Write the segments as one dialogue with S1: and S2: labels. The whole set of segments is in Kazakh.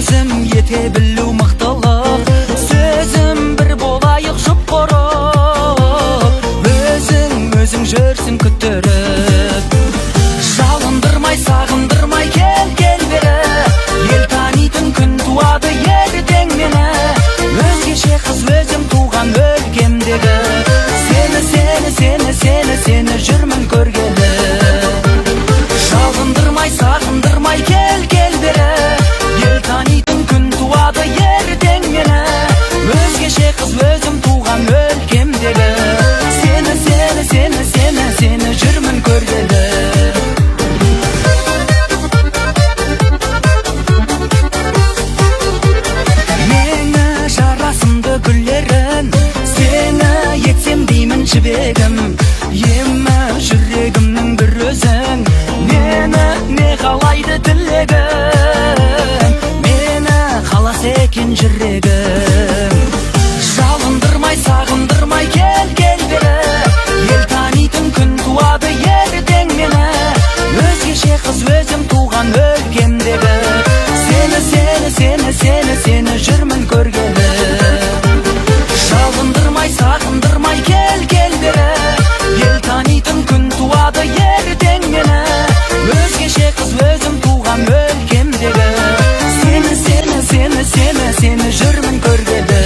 S1: өзім ете білу мықтылық, сөзім бір болайық жұп құрып, өзің жүрсің күттіріп. Жалындырмай сағындырмай кел бері, ел танитын күн туады ертең мені. Өзгеше қыз өзім туған өлкемдегі, сені жүрмін көргелі. Жалындырмай сағындырмай кел бері, ел танитын күн туады ертең мені. Өзгеше қыз өзім туған өлкемдегі, сені жүрмін көргелі. Мені жарасымды гүлдерін, сені етсем деймін жібегім. Емі жүрегімнің бір өзің, мені не қалайды тілегім, мені қалас екен жүрегім. Жалындырмай сағындырмай кел бері, ел танитын күн туады ертең мені. Өзгеше қыз өзім туған өлкемдегі, сені жүрмін көргелі. Жалындырмай сағындырмай кел бері, ел танитын күн туады ертең мені. Өзгеше қыз өзім туған өлкемдегі, сені жүрмін көргелі.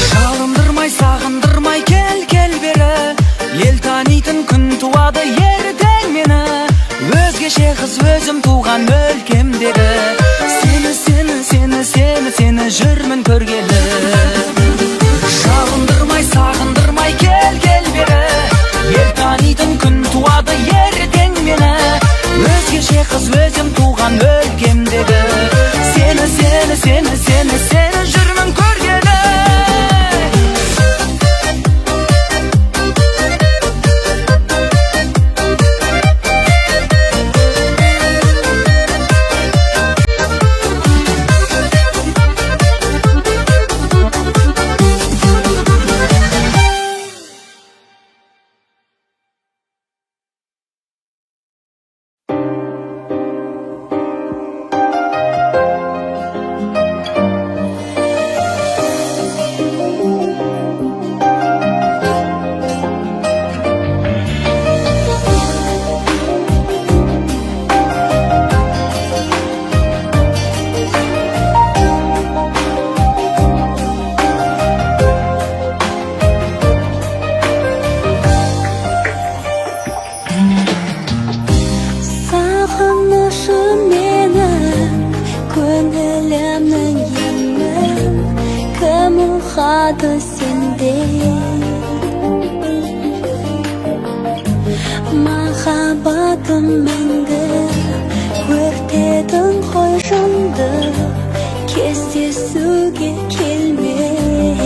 S1: Жалындырмай сағындырмай кел бері, ел танитын күн туады ертең мені. Өзгеше қыз өзім туған өлкемдегі, сені жүрмін көргелі. Жалындырмай сағындырмай кел бері, ел танитын күн туады ертең мені. Өзгеше қыз өзім туған өлкемдегі, сені жүрмін көргелі.
S2: Махаббатым мәңгі өртедің ғой жанды, кездесуге келмей.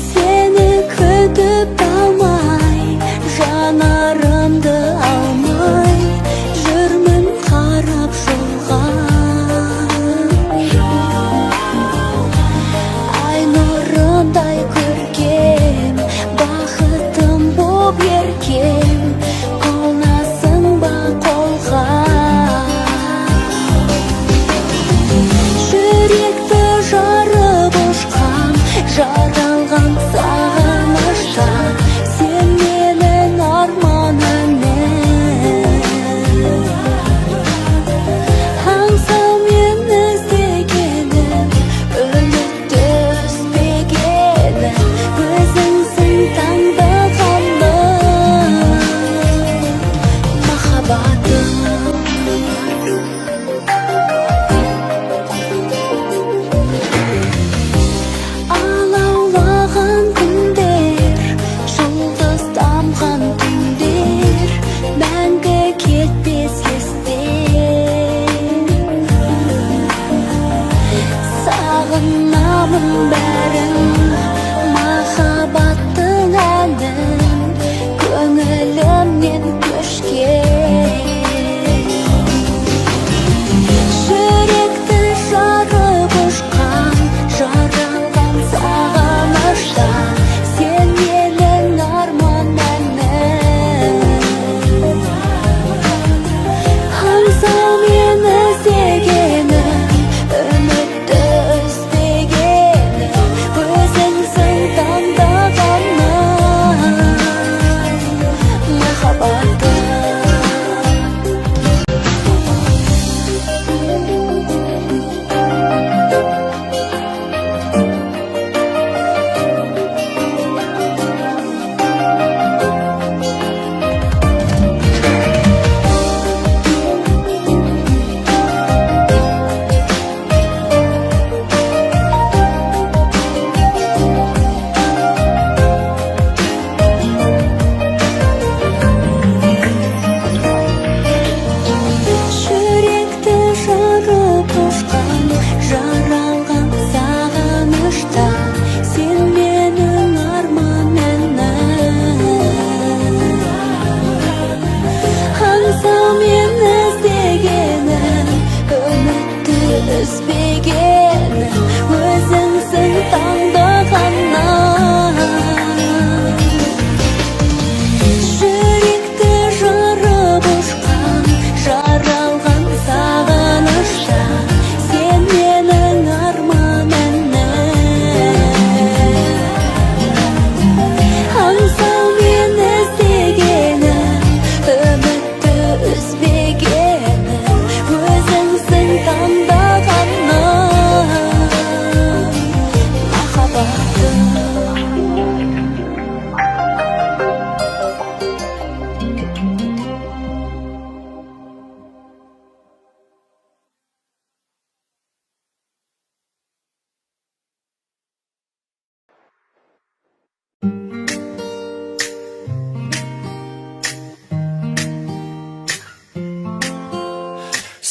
S2: Сені күтіп алмай, жанарымды алмай, жүрмін қарап жолға. Ай нұрындай көркем, бақытым боп еркем.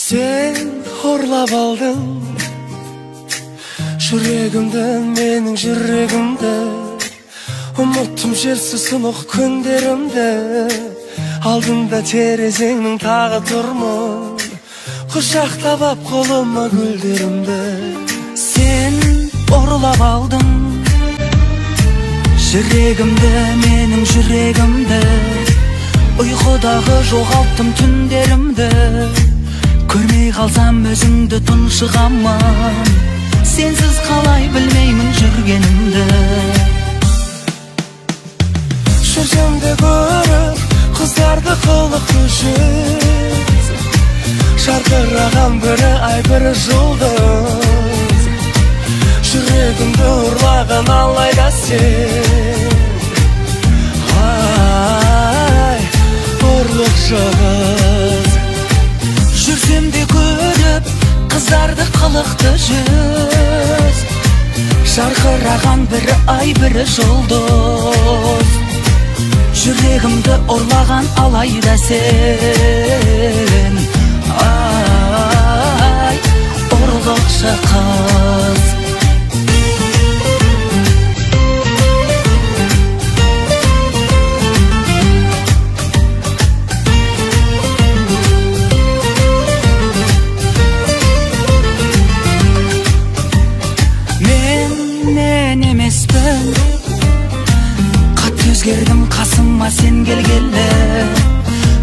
S3: Sen horlap aldın Yüreğimde, menin yüreğimde Unuttum jelsiz sunuq günlerimde Aldında terezenin tağı durmun Kuşaktap ap koluma güllerimde
S1: Sen orlap aldın Yüreğimde, menin yüreğimde Uykudağı жоғалттым түндерімді Көрмей қалсам өзіңді тұншығамын Сенсіз қалай білмеймін жүргенімді
S3: Жүрсемде көріп қыздарды қылықты жүз Жарқыраған бірі ай бірі жұлдыз Жүрегімді ұрлаған алайда сен Ай, ұрлықшы қыз
S1: Жүрсем де көріп қыздарды қылықты жүз Жарқыраған бірі ай бірі жұлдыз Жүрегімді ұрлаған алайда сен Ай, ұрлықшы қыз Мен емеспін Қатты өзгердім қасыма сен келгелі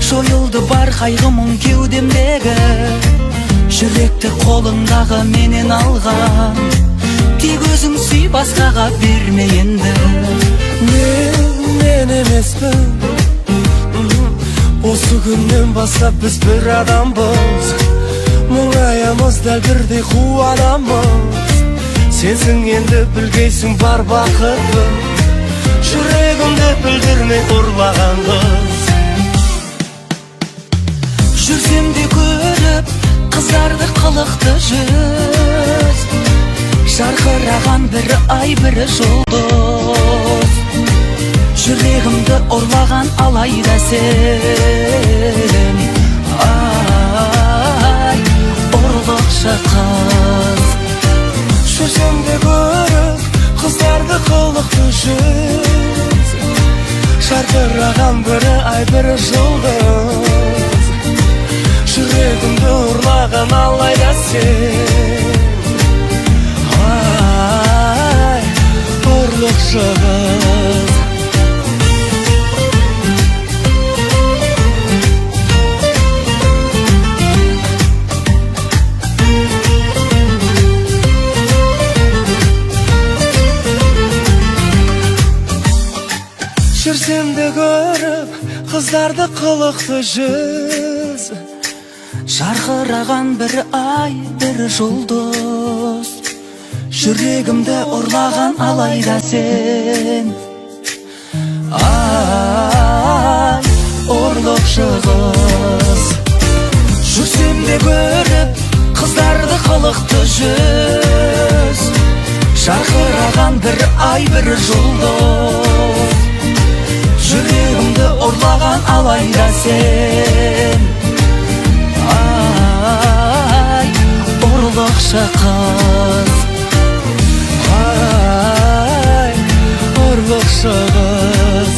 S1: Жойылды бар қайғы мұң кеудемдегі Жүректі қолыңдағы менен алған Тек өзің сүй басқаға берме енді
S3: Мен емеспін Осы күннен бастап біз бір адамбыз Мұңайымыз дәл бірдей қуанамыз Сенсің енді білгейсің бар бақытты Жүрегімді білдірмей ұрлаған қыз
S1: Жүрсем де көріп қыздарды қылықты жүз Жарқыраған бірі ай бірі жұлдыз Жүрегімді ұрлаған алайда сен Ай, ұрлықшы қыз
S3: Жүрсемде көріп қыздарды қылықты жүз Жарқыраған бірі ай бірі жұлдыз Жүрегімді ұрлаған алайда сен Ай, ұрлықшы қыз Жүрсемде көріп қыздарды қылықты жүз
S1: Жарқыраған бірі ай бірі жұлдыз Жүрегімді ұрлаған алайда сен Ай, ұрлықшы қыз Жүрсем де көріп қыздарды қылықты жүз Жарқыраған бірі ай бірі жұлдыз Жүрегімді ұрлаған алайда сен Ай, ұрлықшы қыз
S3: Ай, ұрлықшы қыз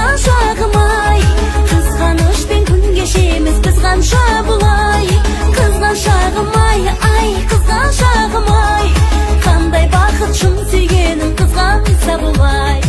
S2: Kızgan şağım ay, kızganışpен күн кешеміз біз қанша бұлай. Kızgan şağım ay, kızgan şağım ay, қандай бақыт шын сүйгенін қызғанса бұлай.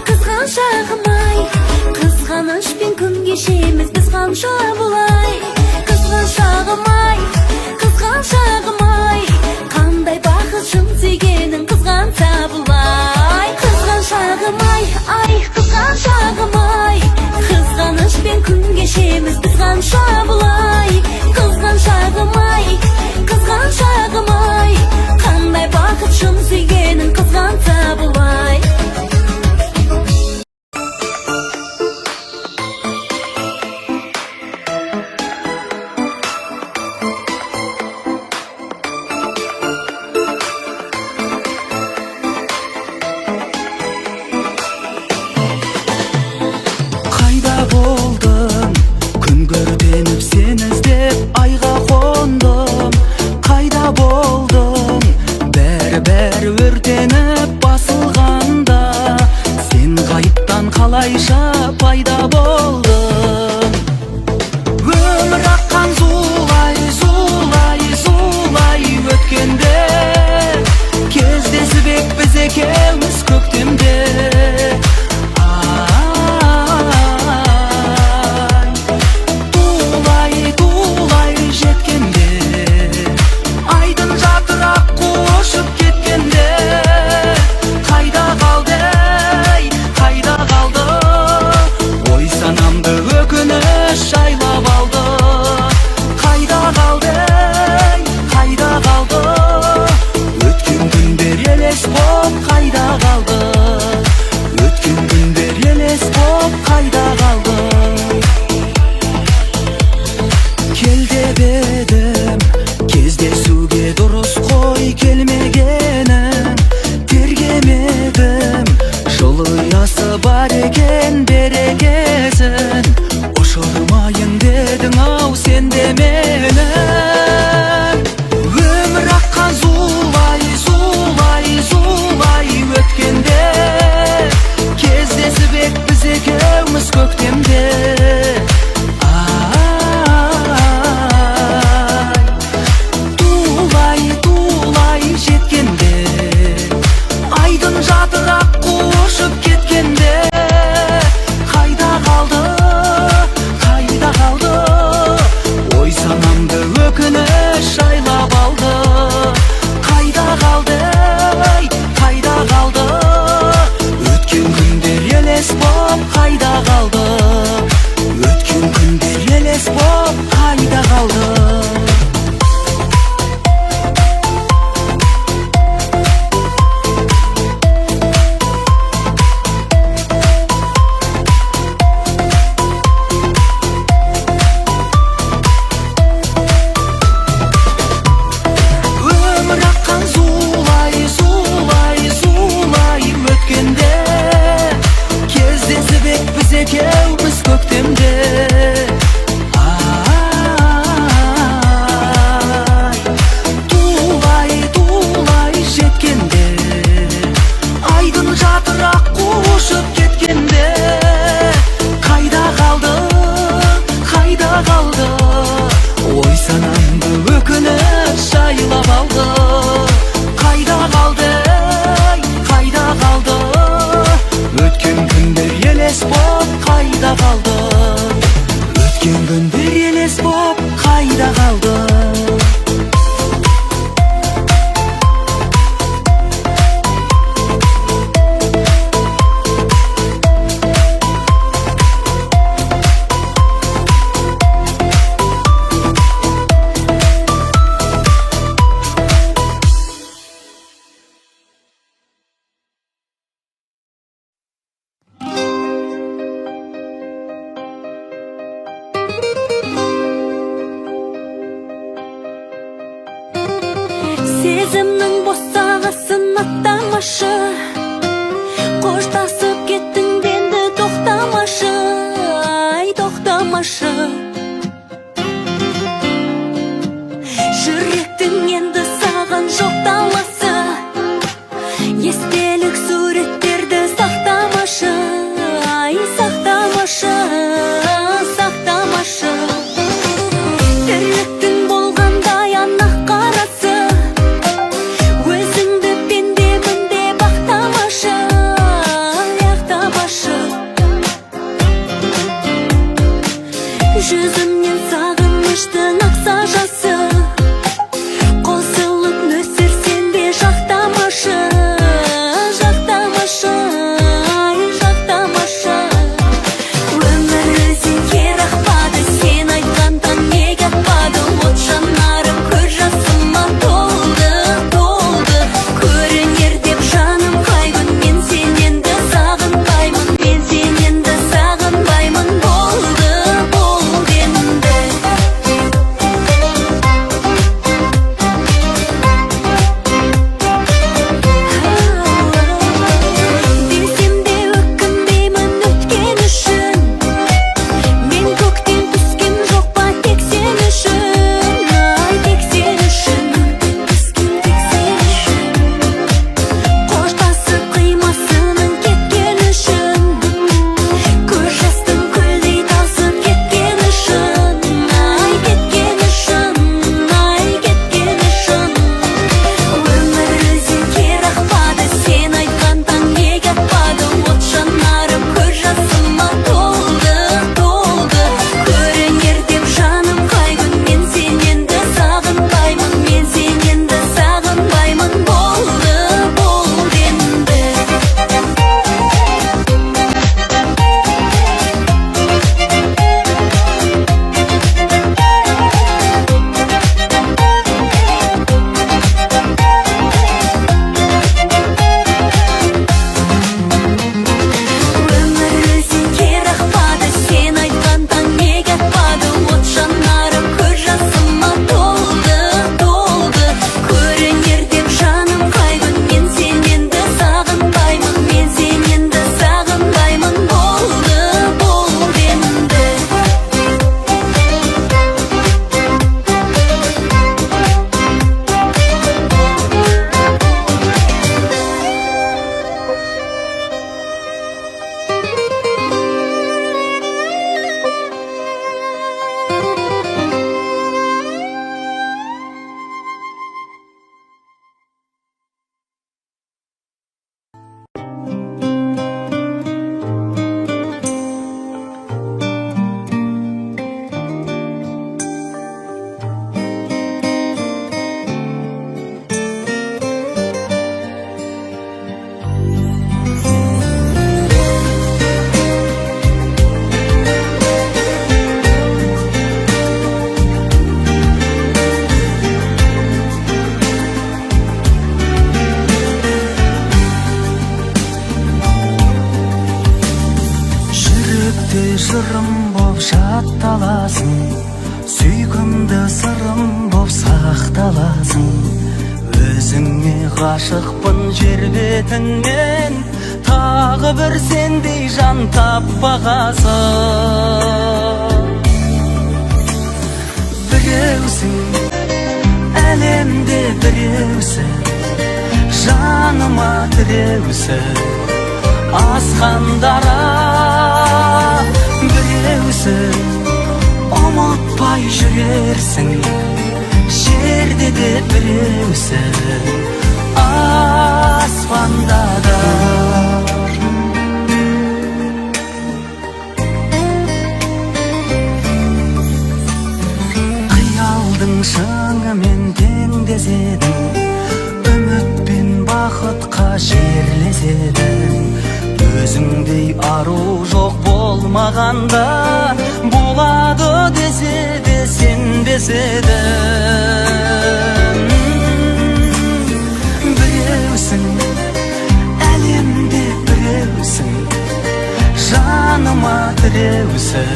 S2: Kızgan şağım ay, kızganышпен күн кешеміз біз қанша бұлай. Kızgan şağım ay, қандай бақыт шын сүйгенін қызғанса бұлай. Kızgan şağım ay, kızgan şağım ay, kızganышпен күн кешеміз біз қанша бұлай. Kızgan şağım ay, қандай бақыт шын сүйгенін қызғанса бұлай.
S1: Қайда болдың? Күн көрденіп сен іздеп айға қондым. Қайда болдың? Бәрі өртеніп басылғанда сен ғайыптан қалайша пайда болдың? Өмір аққан зулай өткенде кездесіп ек біз екеуміз көктемде. Тулай жеткенде айдын жатырақ қошып кеткенде қайда қалды ой санамды өкініш жайлап алды. Қайда қалды өткен күндер елес боп қайда қалды? Өткен күндер елес боп қайда қалды? Кел деп едім кездесуге, дұрыс қой келмегенің. Тергемедім жол ұясы бар екен берекесін. Ұшырмайын дедің ау сен де мені. Өмір аққан зулай өткенде кездесіп ек біз екеуміз көктемде. Тулай жеткенде айдын жатырақ қошып кеткенде қайда қалды ой санамды өкініш жайлап алды. Қайда қалды өткен күндер елес боп қайда қалды? Өткен күндер елес боп қайда қалды? Өмір аққан зулай өткенде кездесіп ек біз екеуміз көктемде. Тулай жеткенде айдын жатырақ қошып кеткенде қайда қалды ой санамды өкініш жайлап алды. Қайда қалды өткен күндер елес боп қайда қалды? Өткен күндер елес боп қайда қалды?
S2: Сезімнің босағасын аттамашы, Қоштасып кеттің енді тоқтамашы, ай тоқтамашы. Жүректің енді саған жоқ таласы, естелік суреттерді сақтамашы, ай сақтамашы, сақтамашы. Тірліктің болғандай анық қарасы, өзіңді пендемін деп ақтамашы, ақтамашы. Жүзімнен сағыныштың ақса жасы, қосылып нөсерсен де жақтамашы, жақтамашы, ай жақтамашы. Өмір өзенге рақпады, сен айтқан таң неге атпады. От жанарым көз жасыма толды, толды. Көрінер деп жаным қай күн, мен сененді сағынбаймын, мен сененді сағынбаймын. Болды, болды енді. Десем де өкінбеймін өткен үшін, мен көктен түскен жоқ па тек сен үшін, ай тек сен үшін, түскен тек сен үшін. Қоштасып қимасының кеткен үшін, көз жастың көлдей тасып кеткен үшін, ай кеткен үшін, ай кеткен үшін. Өмір өзенге рақпады, сен айтқан таң неге атпады. От жанарым көз жасыма толды, толды. Көрінер деп жаным қай күн, мен сененді сағынбаймын, мен сененді сағынбаймын. Болды, болды енді. Өмір өзенге рақпады, сен айтқан таң неге атпады. От жанарым көз жасыма толды, толды. Көрінер деп жаным қай күн, мен сененді сағынбаймын, мен сененді сағынбаймын. Болды, болды енді.
S1: Жүректе жырым боп жатталасың, сүйкімді сырым боп сақталасың. Өзіңе ғашықпын жер бетінен, тағы бір сендей жан таппағасың. Біреусің, әлемде біреусің, жаныма тіреусің. Асқандара біреусің, ұмытпай жүрерсің. Жерде де біреусің, аспанда да. Қиялдың шыңымен теңдеседің, үміт пен бақытқа жерлеседің. Өзіңдей ару жоқ болмағанда, болады десе де сенбес едім. Біреусің, әлемде біреусің, жаныма тіреусің.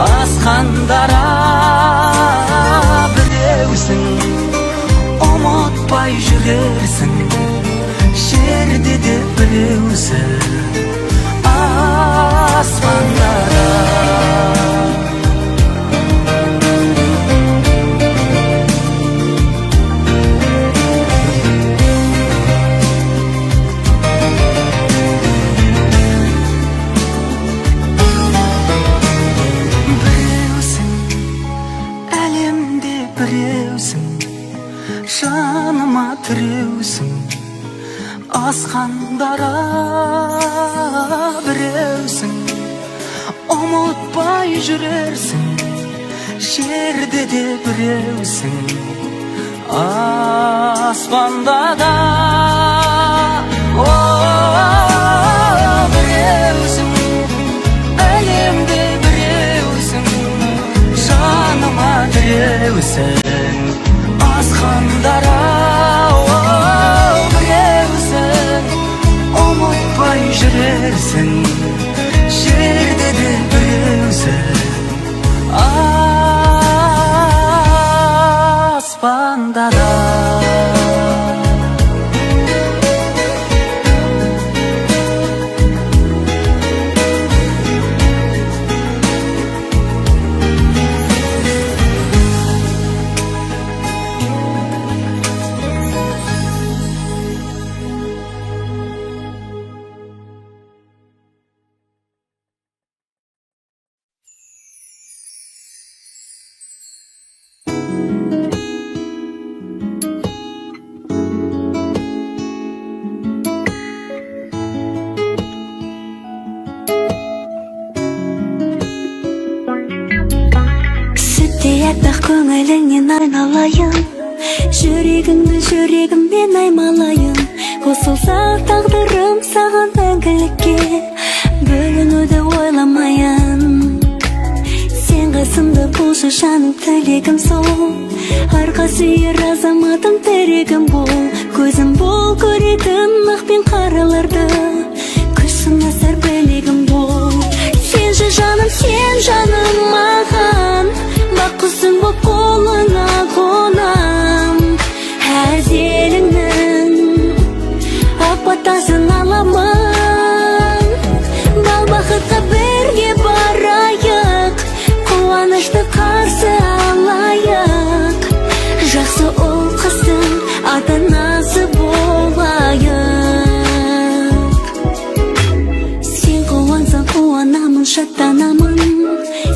S1: Асқандара біреусің, ұмытпай жүрерсің. жерде де біреусің аспанда да. Жаныма тіреусің асқандара біреусің ұмытпай жүрерсің жерде де біреусің аспанда да. Біреусің әлемде біреусің жаныма тіреусің асқандара біреусің ұмытпай жүрерсің жерде де біреусің аспанда да.
S2: Аппақ көңіліңнен айналайын, жүрегіңді жүрегіммен аймалайын. Қосылса тағдырым саған мәңгілікке, бөлінуді ойламайын. Сен қасымда болшы жаным, тілегім сол, арқа сүйер азаматым тірегім бол. Көзім бол көретін ақ пен қараларды, күш сынасар білегім бол. Сен же жаным, сен жаным маған, бақ құсым боп қолыңа қонам. Әзеліңнің ақ батасын аламын, бал бақытқа бірге барайық, қуанышты қарсы алайық. Жақсы ұл қыздың ата-анасы болайық. Сен қуансаң қуанамын, шаттанамын,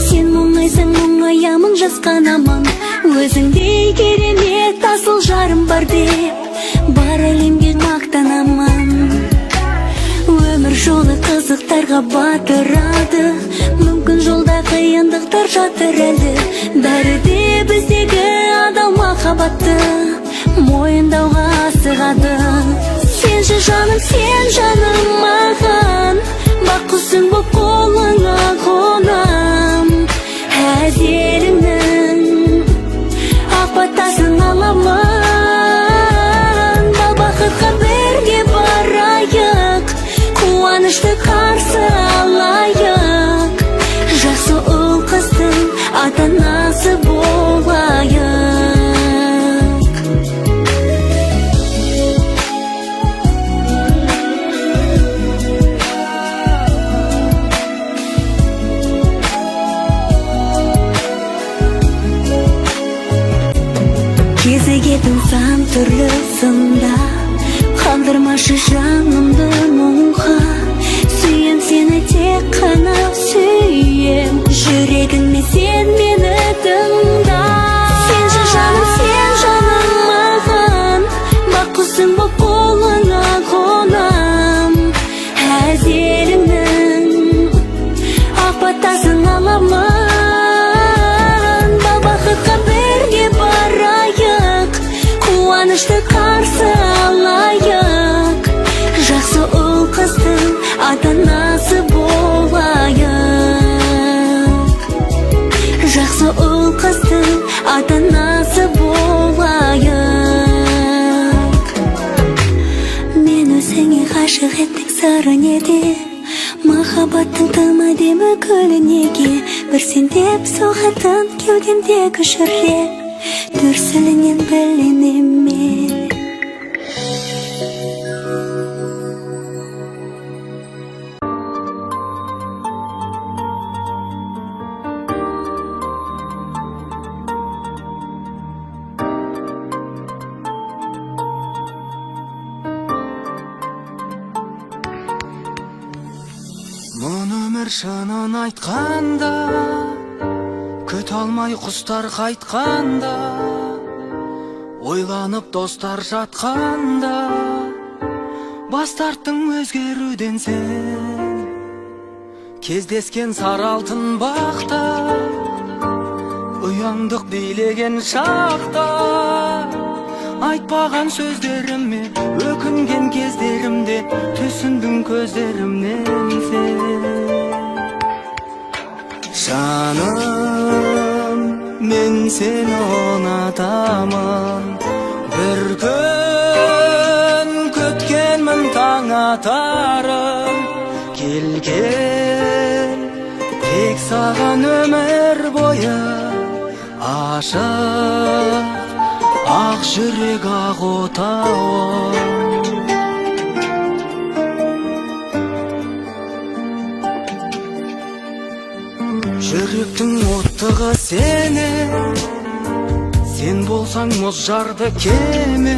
S2: сен мұңайсаң мұңаямын, жасқанамын. Өзіңдей керемет асыл жарым бар деп бар әлемге мақтанамын. Өмір жолы қызықтарға батырады, мүмкін жолда қиындықтар жатыр әлі. Бәрі де біздегі адал махаббатты мойындауға асығады. Сен же жаным, сен жаным маған, бақ құсым боп қолыңа қонам. Әзеліңнің ақ батасын аламын, бал бақытқа бірге барайық, қуанышты қарсы алайық. Жақсы ұл қыздың ата-анасы болайық. Кезігетін сан түрлі сында, қалдырмашы жанымды мұңға. Сүйем сені тек қана сүйем, жүрегіңмен сен мені тыңда. Сен же жаным, сен жаным маған, бақ құсым боп қолыңа қонам. Әзеліңнің ақ батасын аламын, бал бақытқа бірге барайық, қуанышты қарсы алайық. Жақсы ұл қыздың ата-анасы болайық. Жақсы ұл қыздың ата-анасы болайық. Мен өзіңе ғашық еттік сыры неде, махаббаттың тым әдемі гүлі неге. Бір сен деп соғатын кеудемдегі жүрек, дүрсілінен білінем мен.
S1: өмір шынын айтқанда, күт алмай құстар қайтқанда, ойланып достар жатқанда, бас тарттың өзгеруден сен. Кездескен сары алтын бақта, ұяңдық билеген шақта, айтпаған сөздеріме өкінген кездерімде түсіндің көздерімнен сен. Жаным, мен сені ұнатамын, бір күн күткенмін таң атарым. Келген тек саған өмір бойы, ашық ақ жүрек ақ отауым. Жүректің оттығы сені, сен болсаң мұз жарды кеме,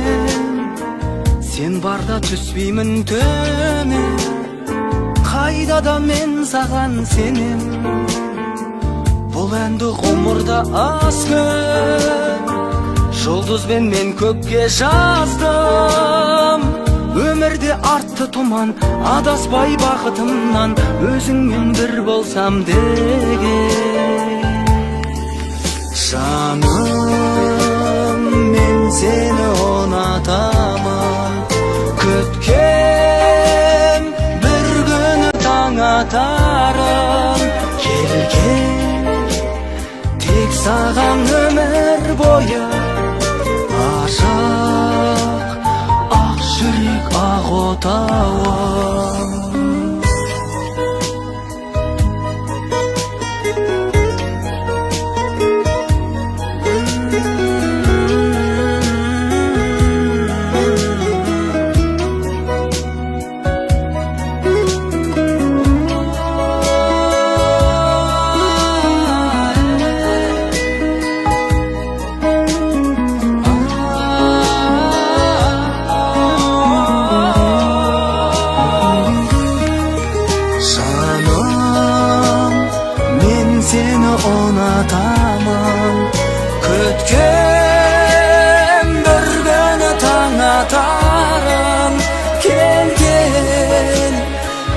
S1: сен барда түспеймін төмен, қайда да мен саған сенем. Бұл әнді ғұмырда асқан жұлдызбен мен көкке жаздым. Өмірде артты тұман, адаспай бақытымнан, өзіңмен бір болсам деген. Жаным, мен сені ұнатамын, күткен бір күні таң атарым. Келген тек саған өмір бойы, ашық ақ жүрек ақ отауым. Seni ұнатамын, күткен бір күні таң атарым. Келген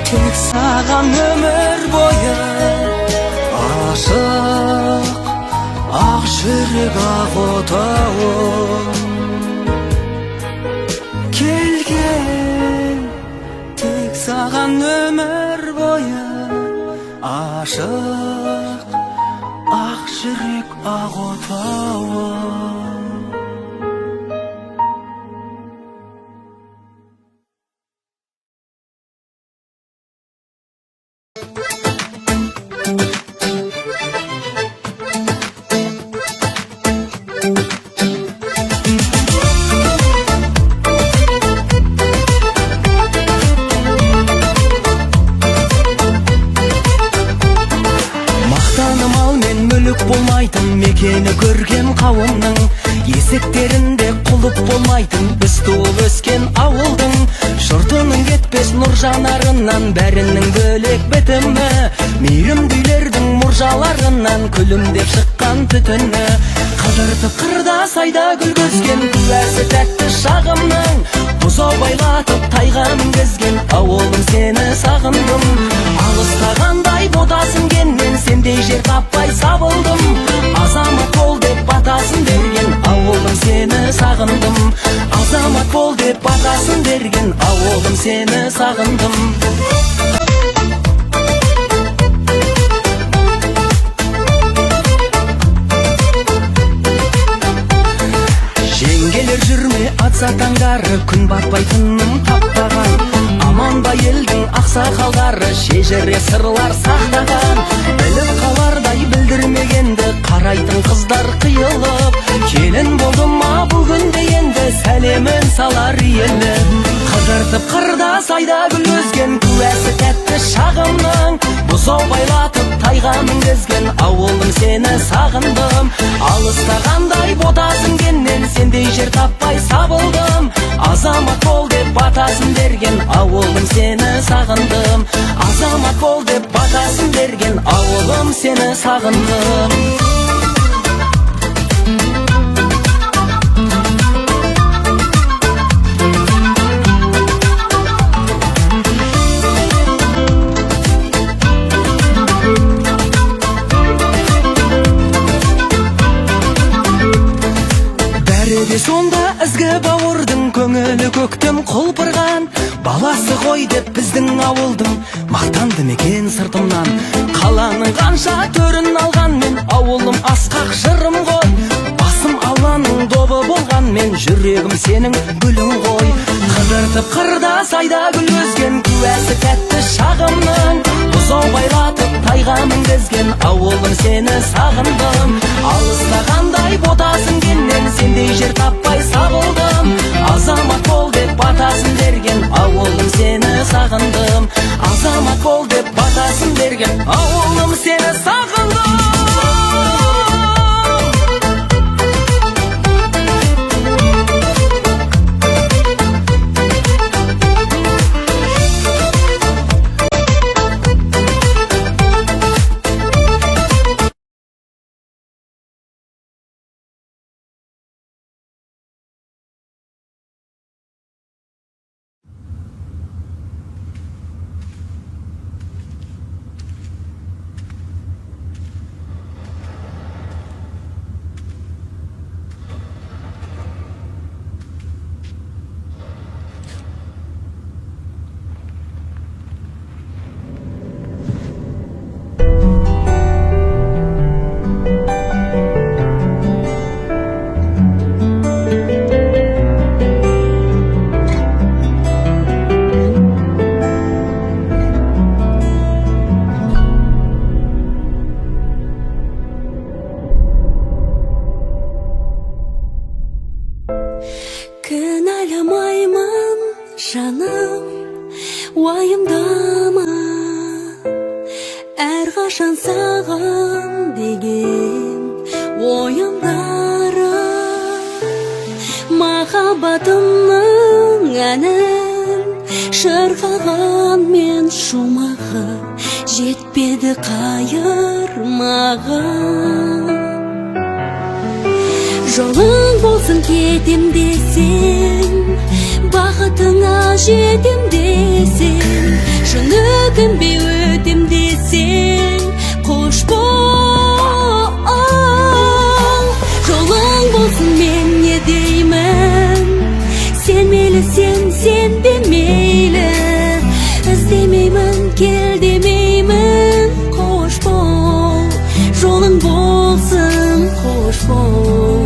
S1: тек саған өмір бойы, ашық ақ жүрек ақ отауым. Келген тек саған өмір бойы, ашық ақ жүрек ақ отауым. Болмайтын мекені көрген қауымның, есіктерінде құлып болмайтын біз туып өскен ауылдың. Жұртының кетпес нұр жанарынан, бәрінің бөлек бітімі, мейірімділердің мұржаларынан күлімдеп шыққан түтіні. Қыдыртып қырда сайда гүл көскен, куәсі тәтті шағымның, бұзау байлатып тайға мінгізген ауылым, сені сағындым. Алыстағандай ботасын кеннен, сендей жер таппай сабылдым. Азамат бол деп батасын берген ауылым, сені сағындым. Азамат бол деп батасын берген ауылым, сені сағындым. Жеңгелер жүрме атса таңдары, күн батпайтыным таптаған. Аман ба елдің ақсақалдары, шежіре сырлар сақтаған. Біліп қалардай білдірмегенді, қарайтын қыздар қиылып. Келін болды ма бүгінде енді, сәлемін салар елі. Қыдыртып қырда сайда гүл өскен, куәсі тәтті шағымның. Бұзау байлатып тайға мінгізген ауылым, сені сағындым. Алыстағандай ботасын кеннен, сендей жер таппай сабылдым. Азамат бол деп батасын берген ауылым, сені сағындым. Азамат бол деп батасын берген ауылым, сені сағындым. Сонда ізгі бауырдың көңілі көктем құлпырған. Баласы ғой деп біздің ауылдың мақтанды мекен сыртымнан. Қаланың қанша төрін алған мен, ауылым асқақ жырым ғой. Басым алланың добы болған мен, жүрегім сенің гүлің ғой. Қыдыртып қырда сайда гүл өзген, куәсі тәтті шағымның. Бұзау байлатып тайға мінгізген ауылым, сені сағындым. Алыстағандай ботасын кеннен, сендей жер таппай сабылдым. Азамат бол деп батасын берген ауылым, сені сағындым. Азамат бол деп батасын берген ауылым, сені сағындым.
S2: Kınalamаймын, жаным, уайымдама. Әрқашан саған деген ойымдары, махаббатымның әнін шырқаған мен шумағы, жетпеді қайырмаған. Жолың болсын кетем десең, бақытыңа жетем десең, шыны көнбей өтем десең, қош бол. Жолың болсын мен не деймін, сен мейлі сен демейлі, іздемеймін кел демеймін, қош бол. Жолың болсын қош бол,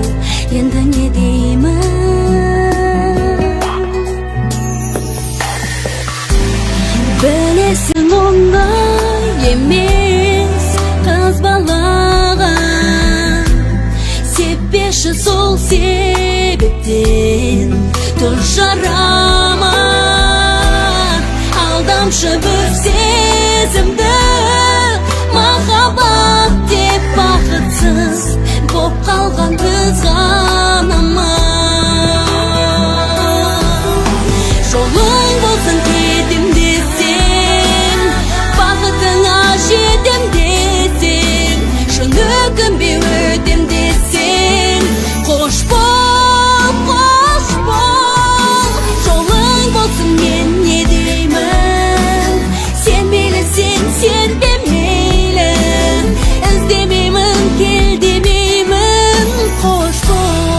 S2: енді не деймін. Білесің ондай емес қыз балаға, сеппеші сол себептен тұр жарама. Алдамшы бір сезімді, махаббат деп бақытсыз боп қалған біз ғана ма. Жолың болсын кетем десең, бақытыңа жетем десең, шыны көнбей өтем десең, қош бол, қош бол. Жолың болсын мен не деймін, сен мейлі сен демейлі, іздемеймін кел демеймін, қош бол.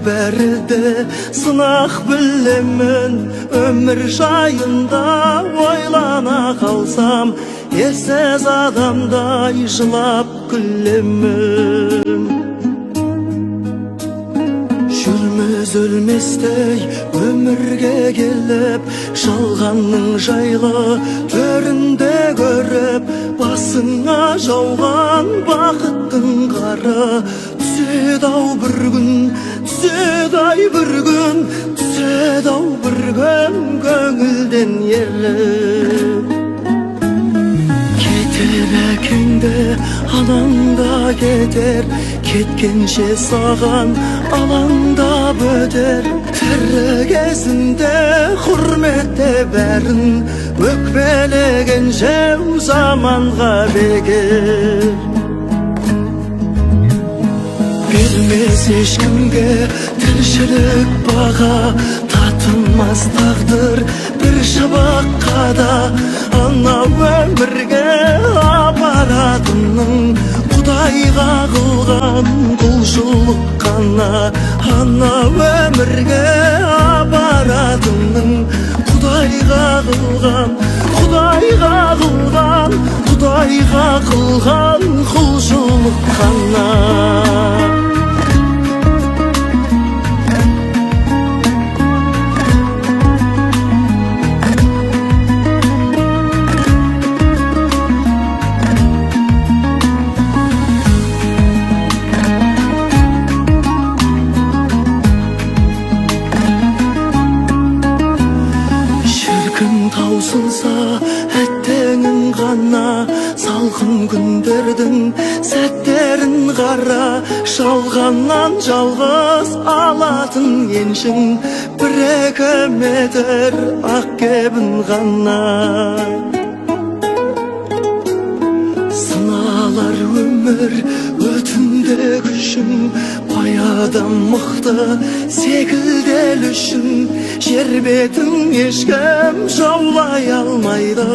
S3: бәрі де сынақ білемін. Өмір жайында ойлана қалсам, ерсіз адамдай жылап күлемін. Жүрміз өлместей өмірге келіп, жалғанның жайлы төрінде көріп, басыңа жауған бақыттың қары түседі-ау бір күн, түседі-ай бір күн, түседі-ау бір күн көңілден еріп. Кетер әкеңді алаңда кетер, кеткенше саған алаңдап өтер. Тірі кезінде құрметте бәрін, өкпелеген жау заманға бекер. Бермес ешкімге тіршілік баға, татылмас тағдыр бір шабаққа да. Анау өмірге апаратының Құдайға қылған құлшылық қана. Анау өмірге апаратының Құдайға қылған, Құдайға қылған, Құдайға қылған құлшылық қана. Таусылса әттеңін ғана, салқын күндердің сәттерін қара. Жалғаннан жалғыз алатын еншің, бір-екі метр ақ кебін ғана. Сыналар өмір өтінде күшің, баядан мықты секілдел үшін. Жер бетін ешкім жаулай алмайды,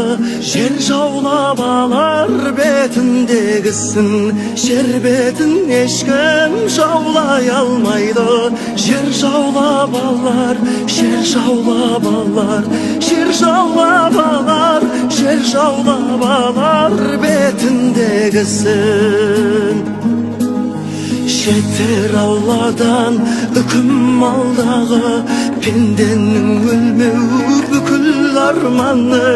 S3: жер жаулап алар бетіндегісін. Жер бетін ешкім жаулай алмайды, жер жаулап алар, жер жаулап алар, жер жаулап алар, жер жаулап алар бетіндегісін. Жетер Алладан үкім алдағы, пенденің өлмеу бүкіл арманы.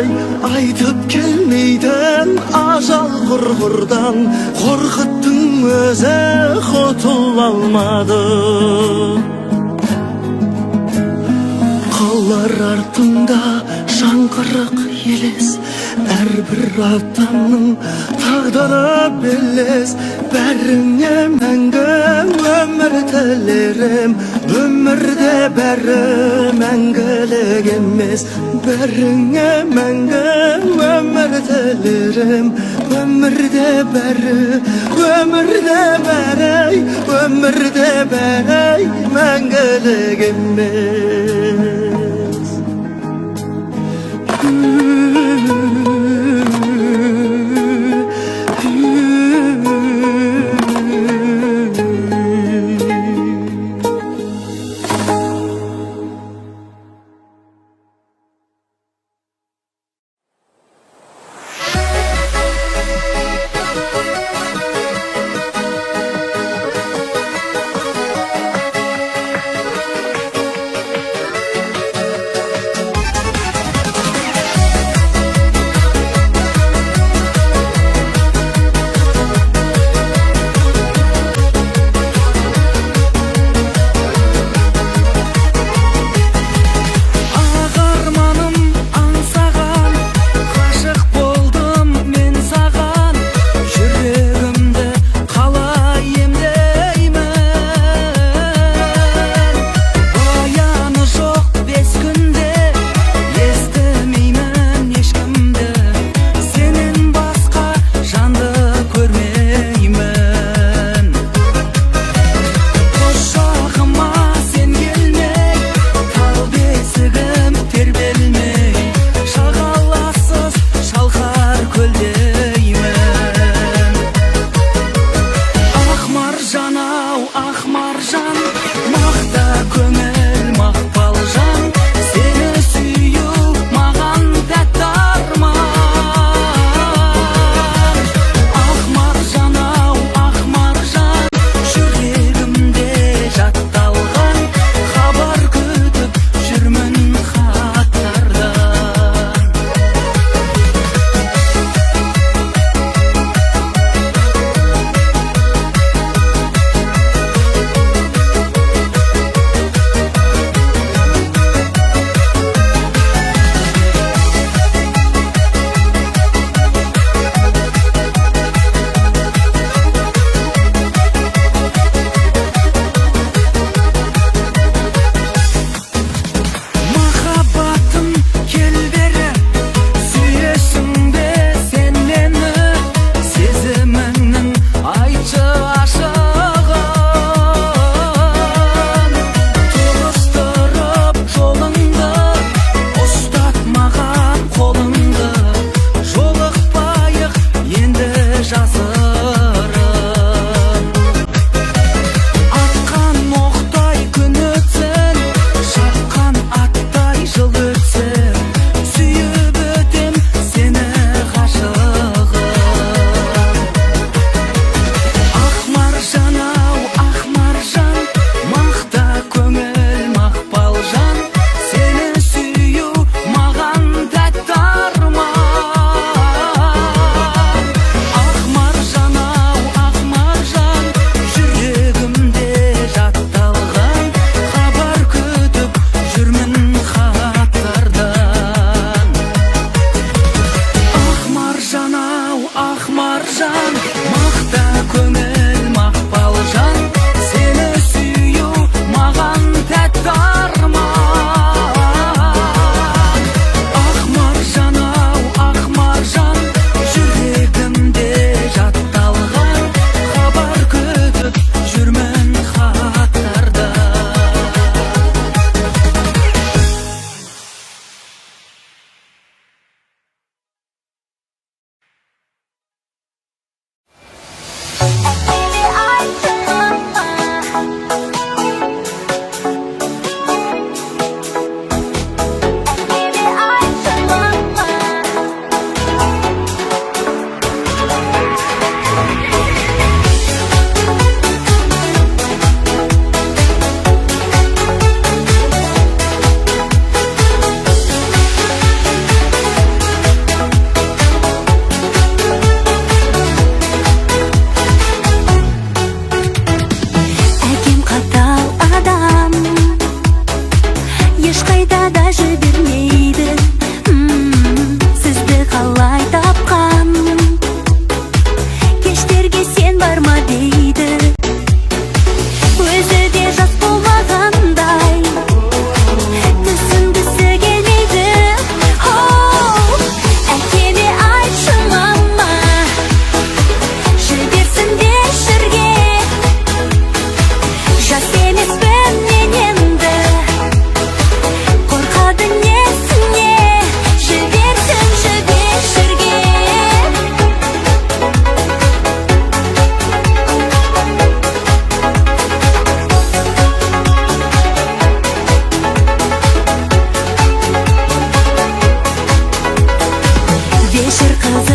S3: Айтып келмейтін ажал құрғырдан, қорқыттың өзі құтыла алмады. Қалар артында жаңғырық елес, әрбір адамның тағдыры белес. Бәріңе мәңгі өмір тілерім, өмірде бәрі мәңгілік емес. Бәріңе мәңгі өмір тілерім, өмірде бәрі, өмірде бәрі, өмірде бәрі мәңгілік емес.
S2: bir kız